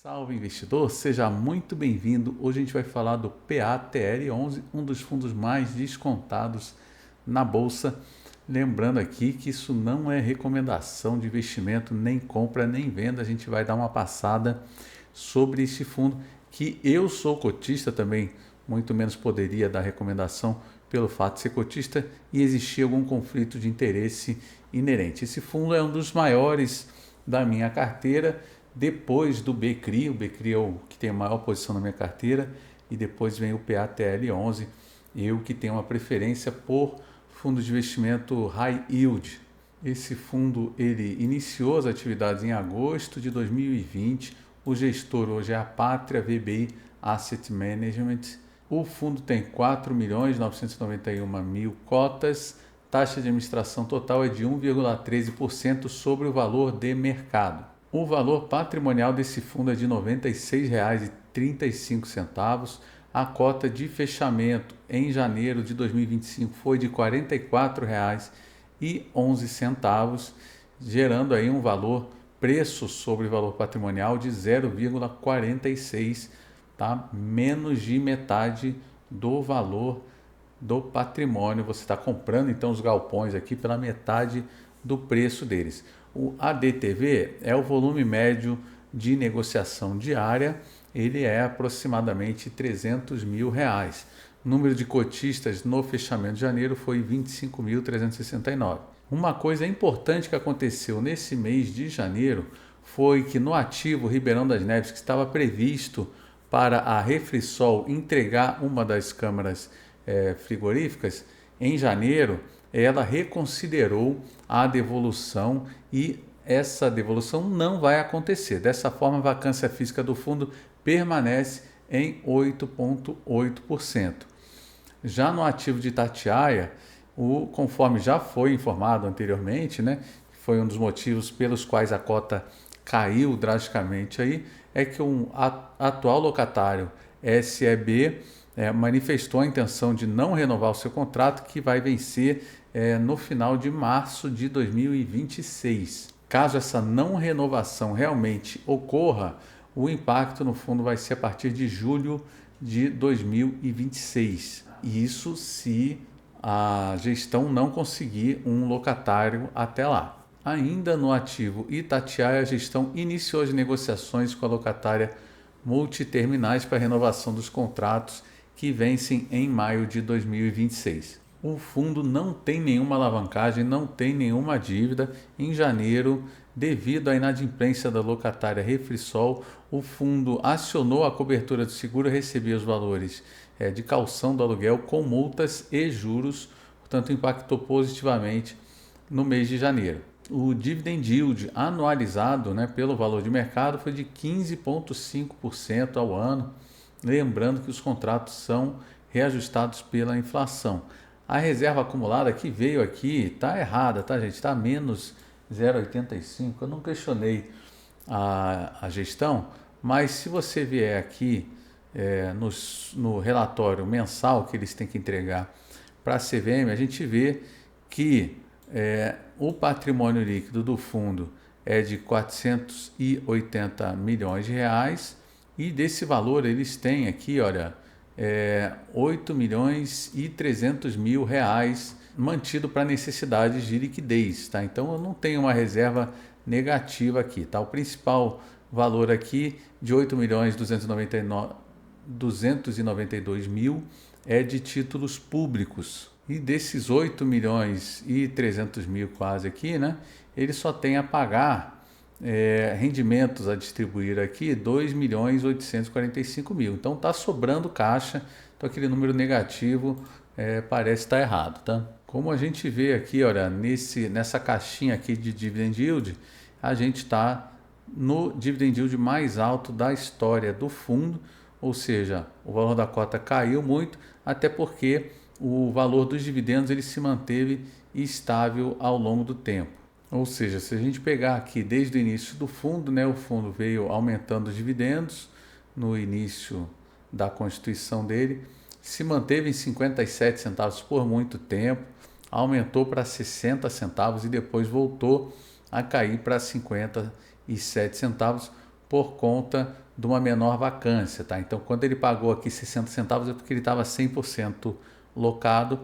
Salve investidor, seja muito bem-vindo. Hoje a gente vai falar do PATL11, um dos fundos mais descontados na bolsa. Lembrando aqui que isso não é recomendação de investimento, nem compra, nem venda. A gente vai dar uma passada sobre este fundo, que eu sou cotista também, muito menos poderia dar recomendação pelo fato de ser cotista e existir algum conflito de interesse inerente. Esse fundo é um dos maiores da minha carteira, depois do BCRI. O BCRI é o que tem a maior posição na minha carteira, e depois vem o PATL11, eu que tenho uma preferência por fundos de investimento high yield. Esse fundo ele iniciou as atividades em agosto de 2020, o gestor hoje é a Pátria VBI Asset Management. O fundo tem 4.991.000 cotas, taxa de administração total é de 1,13% sobre o valor de mercado. O valor patrimonial desse fundo é de R$ 96,35. A cota de fechamento em janeiro de 2025 foi de R$ 44,11, gerando aí um valor preço sobre valor patrimonial de 0,46, tá? Menos de metade do valor do patrimônio. Você está comprando então os galpões aqui pela metade do preço deles. O ADTV é o volume médio de negociação diária, ele é aproximadamente R$ 300 mil. O número de cotistas no fechamento de janeiro foi 25.369. Uma coisa importante que aconteceu nesse mês de janeiro foi que no ativo Ribeirão das Neves, que estava previsto para a Refrisol entregar uma das câmaras frigoríficas, em janeiro ela reconsiderou a devolução e essa devolução não vai acontecer. Dessa forma, a vacância física do fundo permanece em 8,8%. Já no ativo de Itatiaia, conforme já foi informado anteriormente, né, foi um dos motivos pelos quais a cota caiu drasticamente aí, é que um atual locatário SEB manifestou a intenção de não renovar o seu contrato, que vai vencer no final de março de 2026. Caso essa não renovação realmente ocorra, o impacto no fundo vai ser a partir de julho de 2026. Isso se a gestão não conseguir um locatário até lá. Ainda no ativo Itatiaia, a gestão iniciou as negociações com a locatária Multiterminais para renovação dos contratos que vencem em maio de 2026. O fundo não tem nenhuma alavancagem, não tem nenhuma dívida. Em janeiro, devido à inadimplência da locatária Refrisol, o fundo acionou a cobertura do seguro e recebia os valores de caução do aluguel com multas e juros, portanto impactou positivamente no mês de janeiro. O dividend yield anualizado, pelo valor de mercado foi de 15,5% ao ano, lembrando que os contratos são reajustados pela inflação. A reserva acumulada que veio aqui está errada, tá, gente? Está menos 0,85. Eu não questionei a gestão, mas se você vier aqui no relatório mensal que eles têm que entregar para a CVM, a gente vê que o patrimônio líquido do fundo é de 480 milhões de reais, e desse valor eles têm aqui, olha, 8 milhões e 300 mil reais mantido para necessidades de liquidez, tá? Então eu não tenho uma reserva negativa aqui, tá? O principal valor aqui de 8 milhões 292 mil é de títulos públicos. E desses 8 milhões e 300 mil quase aqui, ele só tem a pagar rendimentos a distribuir aqui 2 milhões 845 mil. Então está sobrando caixa, então aquele número negativo parece estar errado, tá? Como a gente vê aqui, olha, nessa caixinha aqui de dividend yield, a gente está no dividend yield mais alto da história do fundo, ou seja, o valor da cota caiu muito, até porque o valor dos dividendos ele se manteve estável ao longo do tempo. Ou seja, se a gente pegar aqui desde o início do fundo, o fundo veio aumentando os dividendos no início da constituição dele, se manteve em 57 centavos por muito tempo, aumentou para 60 centavos e depois voltou a cair para 57 centavos por conta de uma menor vacância, tá? Então, quando ele pagou aqui 60 centavos é porque ele estava 100% locado,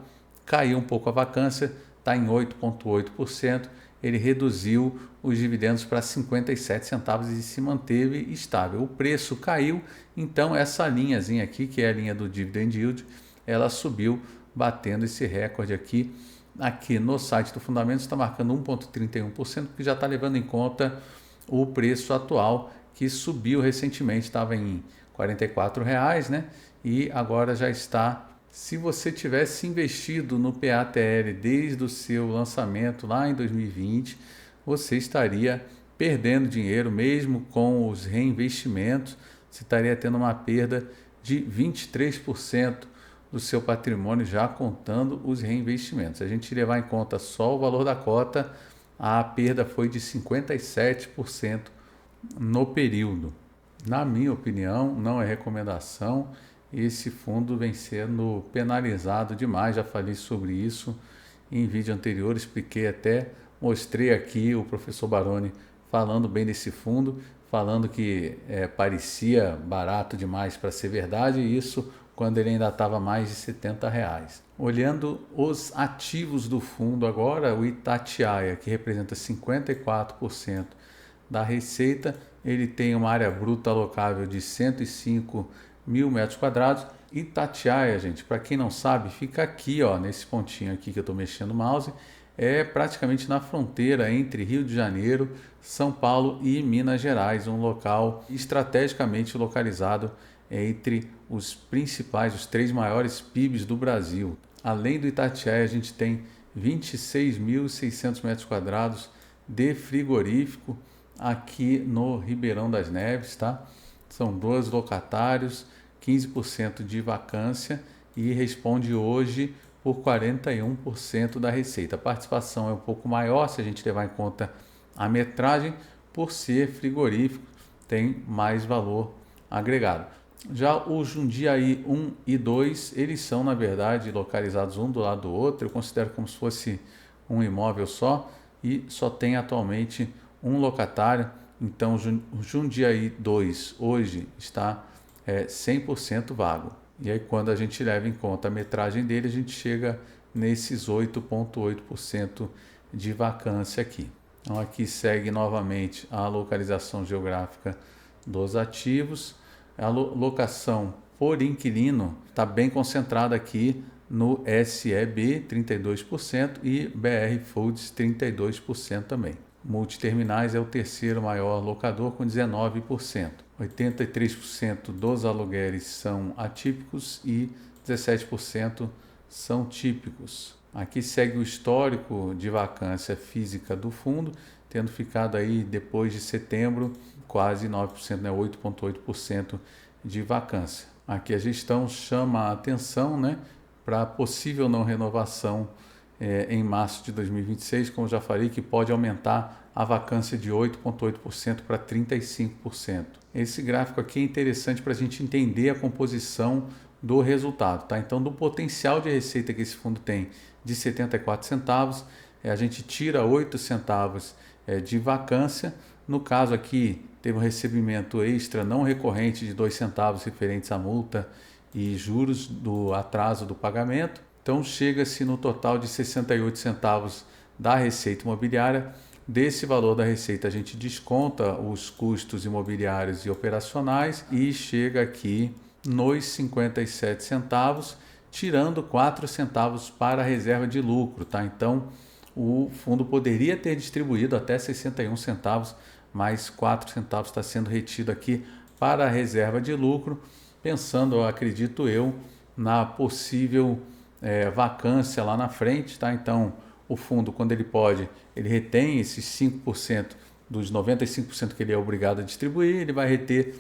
caiu um pouco a vacância, está em 8,8%, ele reduziu os dividendos para 57 centavos e se manteve estável. O preço caiu, então essa linhazinha aqui, que é a linha do Dividend Yield, ela subiu, batendo esse recorde aqui. Aqui no site do Fundamentos está marcando 1,31%, que já está levando em conta o preço atual, que subiu recentemente, estava em R$ 44,00, né? E agora já está. Se você tivesse investido no PATL desde o seu lançamento lá em 2020, você estaria perdendo dinheiro, mesmo com os reinvestimentos, você estaria tendo uma perda de 23% do seu patrimônio, já contando os reinvestimentos. Se a gente levar em conta só o valor da cota, a perda foi de 57% no período. Na minha opinião, não é recomendação. Esse fundo vem sendo penalizado demais, já falei sobre isso em vídeo anterior, expliquei até, mostrei aqui o professor Baroni falando bem desse fundo, falando que parecia barato demais para ser verdade, e isso quando ele ainda estava mais de R$70. Olhando os ativos do fundo agora, o Itatiaia, que representa 54% da receita, ele tem uma área bruta alocável de 105 mil metros quadrados. Itatiaia, gente, para quem não sabe, fica aqui, ó, nesse pontinho aqui que eu estou mexendo o mouse, é praticamente na fronteira entre Rio de Janeiro, São Paulo e Minas Gerais, um local estrategicamente localizado entre os principais, os 3 maiores PIBs do Brasil. Além do Itatiaia, a gente tem 26.600 metros quadrados de frigorífico aqui no Ribeirão das Neves, tá? São 2 locatários, 15% de vacância e responde hoje por 41% da receita. A participação é um pouco maior se a gente levar em conta a metragem, por ser frigorífico, tem mais valor agregado. Já o Jundiaí 1 e 2, eles são, na verdade, localizados um do lado do outro. Eu considero como se fosse um imóvel só e só tem atualmente um locatário. Então, o Jundiaí 2 hoje está 100% vago. E aí, quando a gente leva em conta a metragem dele, a gente chega nesses 8,8% de vacância aqui. Então, aqui segue novamente a localização geográfica dos ativos. A locação por inquilino está bem concentrada aqui no SEB, 32%, e BR Foods, 32% também. Multiterminais é o terceiro maior locador, com 19%. 83% dos aluguéis são atípicos e 17% são típicos. Aqui segue o histórico de vacância física do fundo, tendo ficado aí depois de setembro quase 9%, né, 8,8% de vacância. Aqui a gestão chama a atenção, né, para a possível não renovação em março de 2026, como já falei, que pode aumentar a vacância de 8,8% para 35%. Esse gráfico aqui é interessante para a gente entender a composição do resultado, tá? Então, do potencial de receita que esse fundo tem de 74 centavos, a gente tira 8 centavos de vacância. No caso aqui, teve um recebimento extra não recorrente de 2 centavos referentes à multa e juros do atraso do pagamento. Então, chega-se no total de 68 centavos da receita imobiliária. Desse valor da receita, a gente desconta os custos imobiliários e operacionais e chega aqui nos 57 centavos, tirando 4 centavos para a reserva de lucro, tá? Então, o fundo poderia ter distribuído até 61 centavos, mas 4 centavos está sendo retido aqui para a reserva de lucro, pensando, eu acredito eu, na possível vacância lá na frente, tá? Então, o fundo, quando ele pode, ele retém esses 5% dos 95% que ele é obrigado a distribuir, ele vai reter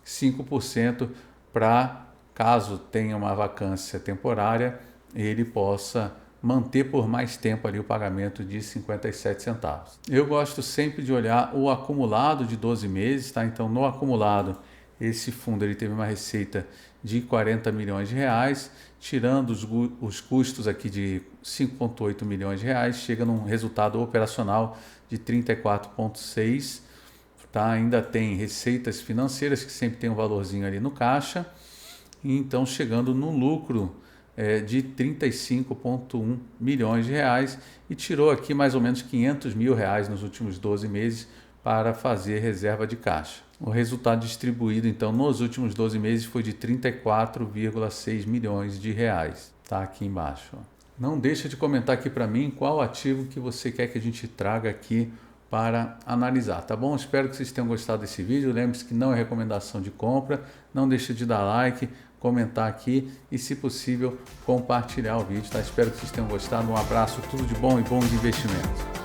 5% para, caso tenha uma vacância temporária, ele possa manter por mais tempo ali o pagamento de 57 centavos. Eu gosto sempre de olhar o acumulado de 12 meses, tá? Então, no acumulado, esse fundo ele teve uma receita de 40 milhões de reais, tirando os custos aqui de 5,8 milhões de reais, chega num resultado operacional de 34,6, tá? Ainda tem receitas financeiras que sempre tem um valorzinho ali no caixa, e então chegando no lucro de 35,1 milhões de reais e tirou aqui mais ou menos 500 mil reais nos últimos 12 meses para fazer reserva de caixa. O resultado distribuído então nos últimos 12 meses foi de 34,6 milhões de reais. Tá aqui embaixo. Ó. Não deixa de comentar aqui para mim qual ativo que você quer que a gente traga aqui para analisar, tá bom? Espero que vocês tenham gostado desse vídeo. Lembre-se que não é recomendação de compra. Não deixe de dar like, comentar aqui e, se possível, compartilhar o vídeo, tá? Espero que vocês tenham gostado. Um abraço, tudo de bom e bons investimentos.